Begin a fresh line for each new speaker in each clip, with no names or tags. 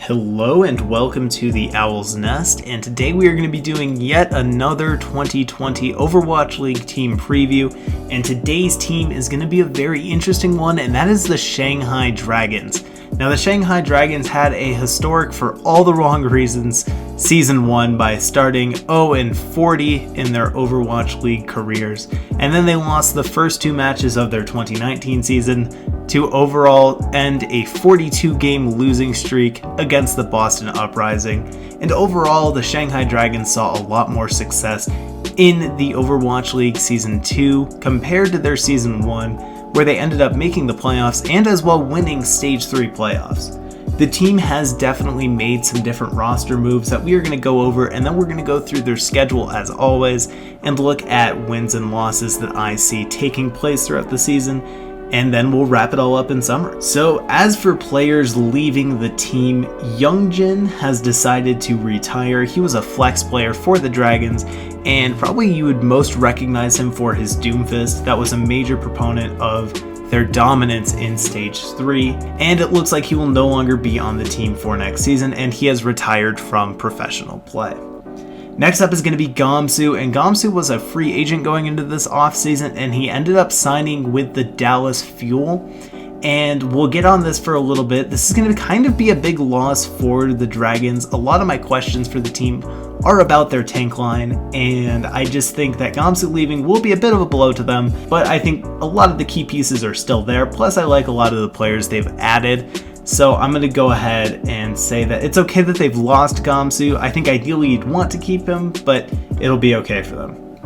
Hello and welcome to the Owl's Nest, and today we are going to be doing yet another 2020 Overwatch League team preview, and today's team is going to be a very interesting one, and that is the Shanghai Dragons. Now, the Shanghai Dragons had a historic, for all the wrong reasons, Season 1 by starting 0-40 in their Overwatch League careers, and then they lost the first two matches of their 2019 season to overall end a 42-game losing streak against the Boston Uprising. And overall, the Shanghai Dragons saw a lot more success in the Overwatch League Season 2 compared to their Season 1, where they ended up making the playoffs and as well winning Stage 3 playoffs. The team has definitely made some different roster moves that we are going to go over, and then we're going to go through their schedule as always and look at wins and losses that I see taking place throughout the season, and then we'll wrap it all up in summary. So as for players leaving the team, Youngjin has decided to retire. He was a flex player for the Dragons, and probably you would most recognize him for his Doomfist. That was a major proponent of their dominance in Stage 3, and it looks like he will no longer be on the team for next season, and he has retired from professional play. Next up is going to be Gamsu, and Gamsu was a free agent going into this offseason, and he ended up signing with the Dallas Fuel, and we'll get on this for a little bit. This is going to kind of be a big loss for the Dragons. A lot of my questions for the team are about their tank line, and I just think that Gamsu leaving will be a bit of a blow to them, but I think a lot of the key pieces are still there, plus I like a lot of the players they've added. So I'm going to go ahead and say that it's okay that they've lost Gamsu. I think ideally you'd want to keep him, but it'll be okay for them.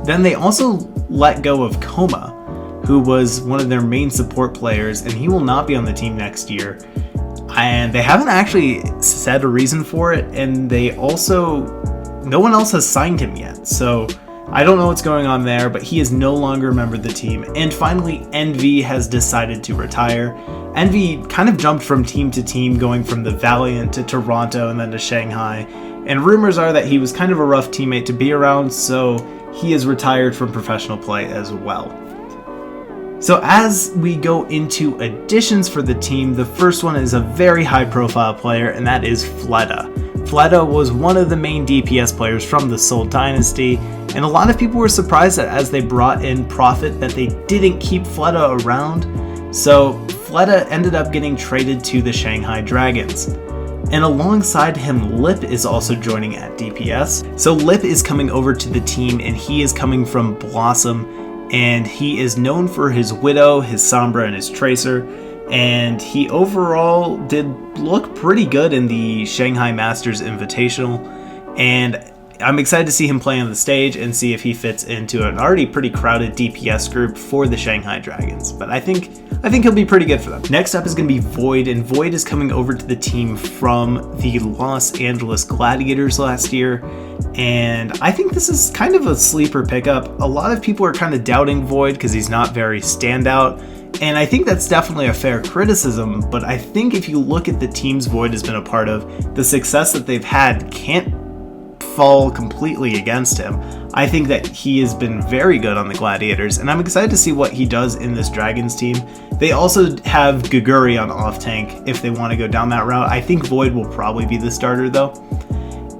Then they also let go of Koma, who was one of their main support players, and he will not be on the team next year. And they haven't actually said a reason for it, and no one else has signed him yet. So I don't know what's going on there, but he is no longer a member of the team. And finally, Envy has decided to retire. Envy kind of jumped from team to team, going from the Valiant to Toronto and then to Shanghai. And rumors are that he was kind of a rough teammate to be around, so he is retired from professional play as well. So as we go into additions for the team, the first one is a very high profile player, and that is Fleta. Fleta was one of the main DPS players from the Seoul Dynasty, and a lot of people were surprised that as they brought in Profit that they didn't keep Fleta around. So Fleta ended up getting traded to the Shanghai Dragons. And alongside him, Lip is also joining at DPS. So Lip is coming over to the team, and he is coming from Blossom, and he is known for his Widow, his Sombra, and his Tracer. And he overall did look pretty good in the Shanghai Masters Invitational, and I'm excited to see him play on the stage and see if he fits into an already pretty crowded DPS group for the Shanghai Dragons. But I think he'll be pretty good for them. Next up is going to be Void, and Void is coming over to the team from the Los Angeles Gladiators last year, and I think this is kind of a sleeper pickup. A lot of people are kind of doubting Void because he's not very standout, and I think that's definitely a fair criticism, but I think if you look at the teams Void has been a part of, the success that they've had can't fall completely against him. I think that he has been very good on the Gladiators, and I'm excited to see what he does in this Dragons team. They also have Guguri on off tank if they want to go down that route. I think Void will probably be the starter though.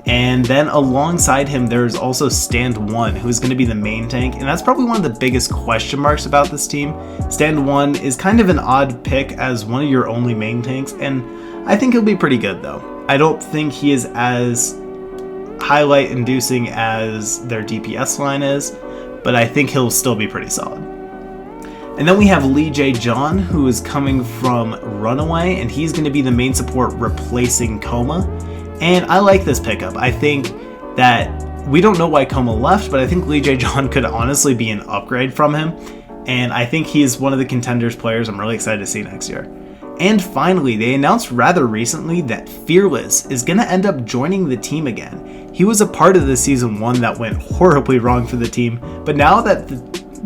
And then alongside him, there's also Stand 1, who's going to be the main tank, and that's probably one of the biggest question marks about this team. Stand 1 is kind of an odd pick as one of your only main tanks, and I think he'll be pretty good though. I don't think he is as highlight inducing as their DPS line is, but I think he'll still be pretty solid. And then we have Lee J. John, who is coming from Runaway, and he's going to be the main support replacing Koma. And I like this pickup. I think that we don't know why Koma left, but I think Lee J. John could honestly be an upgrade from him, and I think he's one of the contenders players I'm really excited to see next year. And finally, they announced rather recently that Fearless is going to end up joining the team again. He was a part of the Season 1 that went horribly wrong for the team, but now that the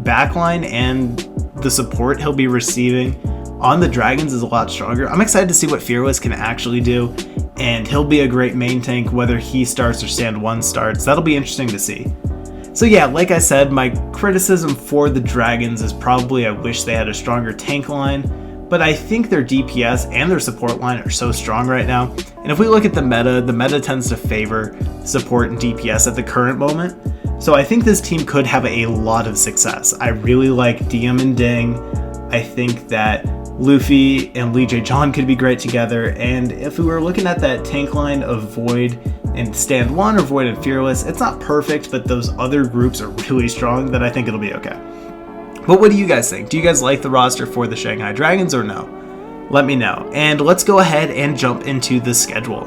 backline and the support he'll be receiving on the Dragons is a lot stronger, I'm excited to see what Fearless can actually do, and he'll be a great main tank whether he starts or Stand 1 starts. That'll be interesting to see. So yeah, like I said, my criticism for the Dragons is probably I wish they had a stronger tank line, but I think their DPS and their support line are so strong right now. And if we look at the meta tends to favor support and DPS at the current moment. So I think this team could have a lot of success. I really like Diem and Ding. I think that Luffy and Lee J. John could be great together. And if we were looking at that tank line of Void and Stand 1 or Void and Fearless, it's not perfect, but those other groups are really strong that I think it'll be okay. But what do you guys think? Do you guys like the roster for the Shanghai Dragons or no? Let me know. And let's go ahead and jump into the schedule.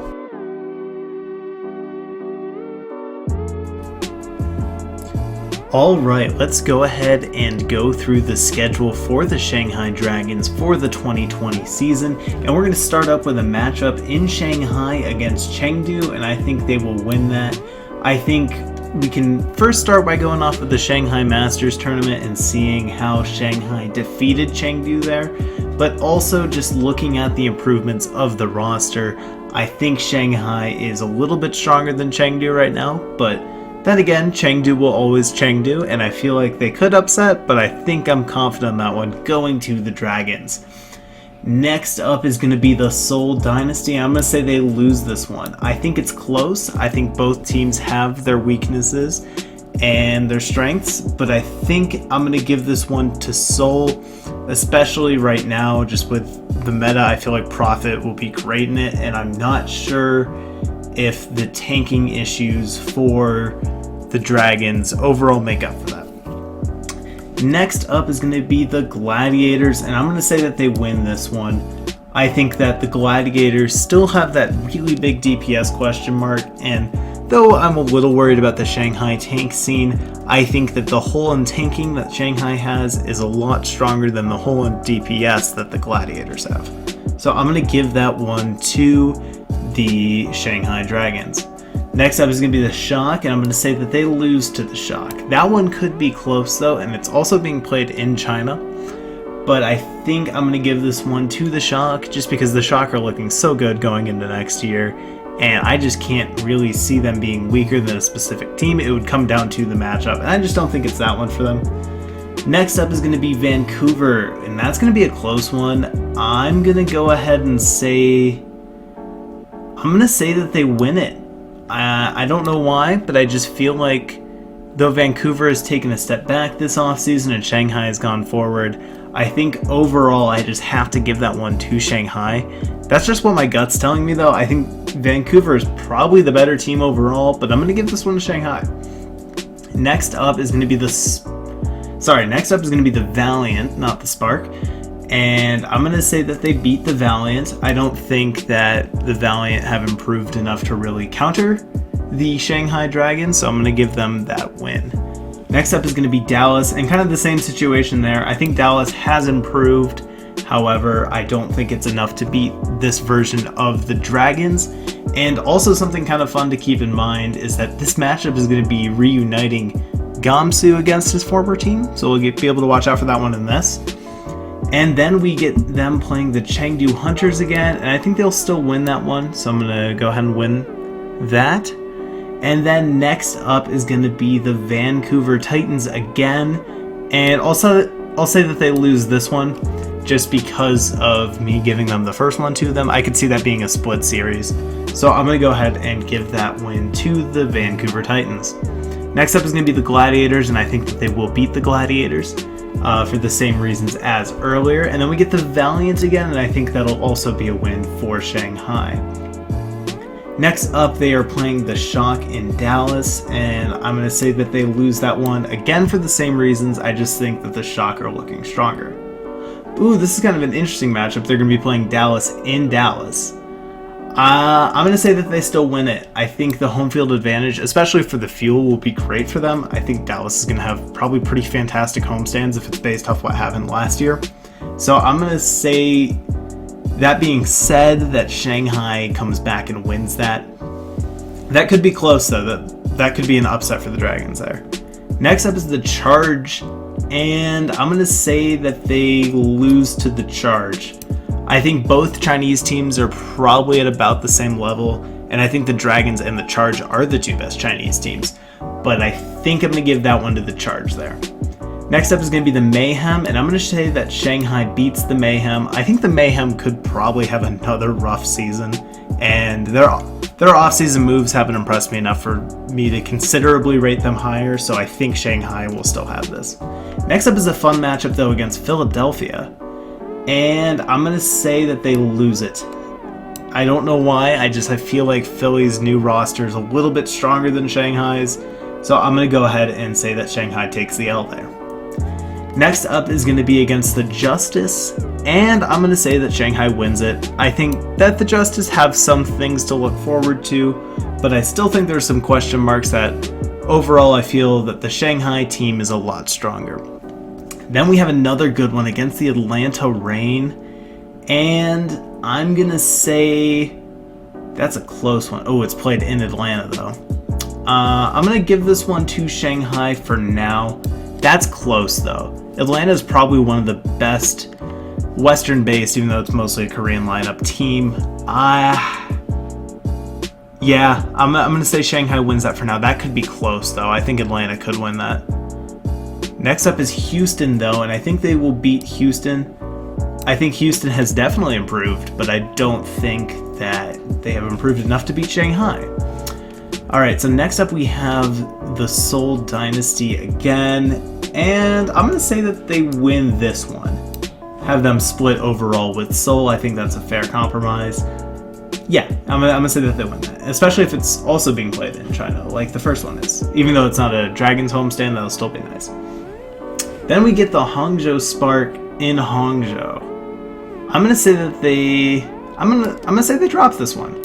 Alright, let's go ahead and go through the schedule for the Shanghai Dragons for the 2020 season. And we're going to start up with a matchup in Shanghai against Chengdu, and I think they will win that. I think we can first start by going off of the Shanghai Masters tournament and seeing how Shanghai defeated Chengdu there, but also just looking at the improvements of the roster. I think Shanghai is a little bit stronger than Chengdu right now, but then again, Chengdu will always Chengdu, and I feel like they could upset, but I think I'm confident on that one going to the Dragons. Next up is going to be the Seoul Dynasty. I'm going to say they lose this one. I think it's close. I think both teams have their weaknesses and their strengths, but I think I'm going to give this one to Seoul, especially right now, just with the meta. I feel like Prophet will be great in it, and I'm not sure if the tanking issues for the Dragons overall make up for that. Next up is going to be the Gladiators, and I'm going to say that they win this one. I think that the Gladiators still have that really big DPS question mark, and though I'm a little worried about the Shanghai tank scene, I think that the hole in tanking that Shanghai has is a lot stronger than the hole in DPS that the Gladiators have. So I'm going to give that one to the Shanghai Dragons. Next up is going to be the Shock, and I'm going to say that they lose to the Shock. That one could be close though, and it's also being played in China, but I think I'm going to give this one to the Shock just because the Shock are looking so good going into next year, and I just can't really see them being weaker than a specific team. It would come down to the matchup, and I just don't think it's that one for them. Next up is going to be Vancouver, and that's going to be a close one. I'm going to go ahead and say that they win it. I don't know why, but I just feel like though Vancouver has taken a step back this offseason and Shanghai has gone forward, I think overall I just have to give that one to Shanghai. That's just what my gut's telling me though. I think Vancouver is probably the better team overall, but I'm going to give this one to Shanghai. Next up is going to be the Valiant, not the Spark. And I'm going to say that they beat the Valiant. I don't think that the Valiant have improved enough to really counter the Shanghai Dragons, so I'm going to give them that win. Next up is going to be Dallas, and kind of the same situation there. I think Dallas has improved. However, I don't think it's enough to beat this version of the Dragons. And also something kind of fun to keep in mind is that this matchup is going to be reuniting Gamsu against his former team, so we'll be able to watch out for that one in this. And then we get them playing the Chengdu Hunters again, and I think they'll still win that one, so I'm going to go ahead and win that. And then next up is going to be the Vancouver Titans again, and also I'll say that they lose this one just because of me giving them the first one to them. I could see that being a split series, so I'm going to go ahead and give that win to the Vancouver Titans. Next up is going to be the Gladiators, and I think that they will beat the Gladiators. For the same reasons as earlier. And then we get the Valiant again, and I think that'll also be a win for Shanghai. Next up, they are playing the Shock in Dallas, and I'm going to say that they lose that one again for the same reasons. I just think that the Shock are looking stronger. Ooh, this is kind of an interesting matchup. They're going to be playing Dallas in Dallas. I'm going to say that they still win it. I think the home field advantage, especially for the fuel, will be great for them. I think Dallas is going to have probably pretty fantastic homestands if it's based off what happened last year. So I'm going to say, that being said, that Shanghai comes back and wins that. That could be close though. That could be an upset for the Dragons there. Next up is the Charge, and I'm going to say that they lose to the Charge. I think both Chinese teams are probably at about the same level, and I think the Dragons and the Charge are the two best Chinese teams, but I think I'm going to give that one to the Charge there. Next up is going to be the Mayhem, and I'm going to say that Shanghai beats the Mayhem. I think the Mayhem could probably have another rough season, and their off-season moves haven't impressed me enough for me to considerably rate them higher, so I think Shanghai will still have this. Next up is a fun matchup, though, against Philadelphia, and I'm going to say that they lose it. I don't know why, I feel like Philly's new roster is a little bit stronger than Shanghai's, so I'm going to go ahead and say that Shanghai takes the L there. Next up is going to be against the Justice, and I'm going to say that Shanghai wins it. I think that the Justice have some things to look forward to, but I still think there's some question marks that overall I feel that the Shanghai team is a lot stronger. Then we have another good one against the Atlanta Reign, and I'm going to say that's a close one. Oh, it's played in Atlanta though. I'm going to give this one to Shanghai for now. That's close though. Atlanta is probably one of the best Western-based, even though it's mostly a Korean lineup, team. Yeah, I'm going to say Shanghai wins that for now. That could be close though. I think Atlanta could win that. Next up is Houston though, and I think they will beat Houston. I think Houston has definitely improved, but I don't think that they have improved enough to beat Shanghai. Alright, so next up we have the Seoul Dynasty again, and I'm going to say that they win this one. Have them split overall with Seoul. I think that's a fair compromise. Yeah, I'm going to say that they win that, especially if it's also being played in China, like the first one is. Even though it's not a Dragons homestand, that'll still be nice. Then we get the Hangzhou Spark in Hangzhou. I'm going to say that I'm going to say they drop this one.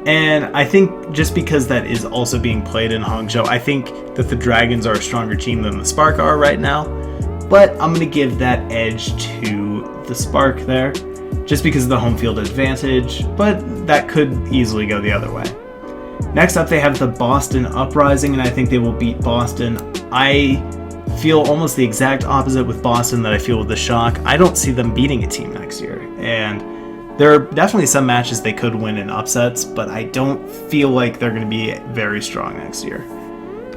And I think just because that is also being played in Hangzhou, I think that the Dragons are a stronger team than the Spark are right now. But I'm going to give that edge to the Spark there, just because of the home field advantage, but that could easily go the other way. Next up, they have the Boston Uprising, and I think they will beat Boston. I feel almost the exact opposite with Boston that I feel with the Shock. I don't see them beating a team next year, and there are definitely some matches they could win in upsets, but I don't feel like they're going to be very strong next year.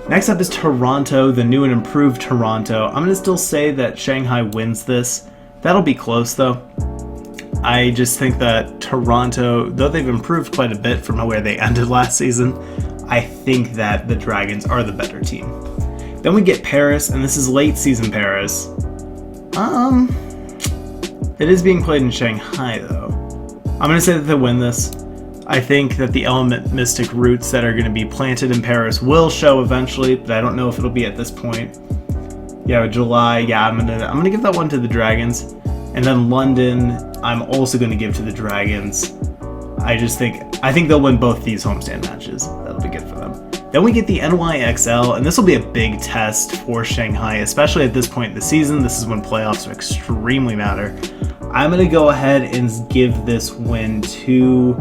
Next up is Toronto, the new and improved Toronto. I'm going to still say that Shanghai wins this. That'll be close though. I just think that Toronto, though they've improved quite a bit from where they ended last season, I think that the Dragons are the better team. Then we get Paris, and this is late season Paris. It is being played in Shanghai though. I'm going to say that they win this. I think that the Element Mystic roots that are going to be planted in Paris will show eventually, but I don't know if it'll be at this point. Yeah, July, yeah, I'm gonna give that one to the Dragons. And then London, I'm also going to give to the Dragons. I think they'll win both these homestand matches. That'll be good for them. Then we get the NYXL, and this will be a big test for Shanghai, especially at this point in the season. This is when playoffs extremely matter. I'm going to go ahead and give this win to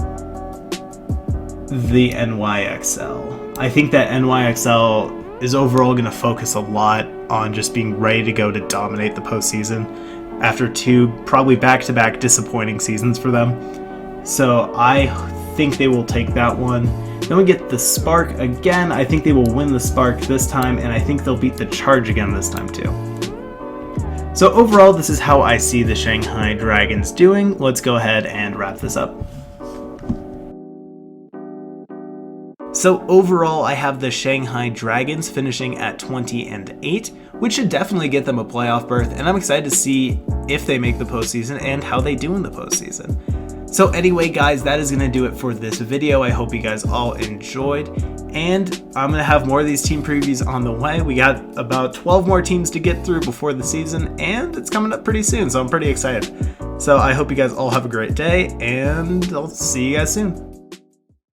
the NYXL. I think that NYXL is overall going to focus a lot on just being ready to go to dominate the postseason after two probably back-to-back disappointing seasons for them. So I think they will take that one. Then we get the Spark again. I think they will win the Spark this time, and I think they'll beat the Charge again this time too. So overall, this is how I see the Shanghai Dragons doing. Let's go ahead and wrap this up. So overall, I have the Shanghai Dragons finishing at 20-8, which should definitely get them a playoff berth, and I'm excited to see if they make the postseason and how they do in the postseason. So anyway, guys, that is going to do it for this video. I hope you guys all enjoyed, and I'm going to have more of these team previews on the way. We got about 12 more teams to get through before the season, and it's coming up pretty soon, so I'm pretty excited. So I hope you guys all have a great day, and I'll see you guys soon.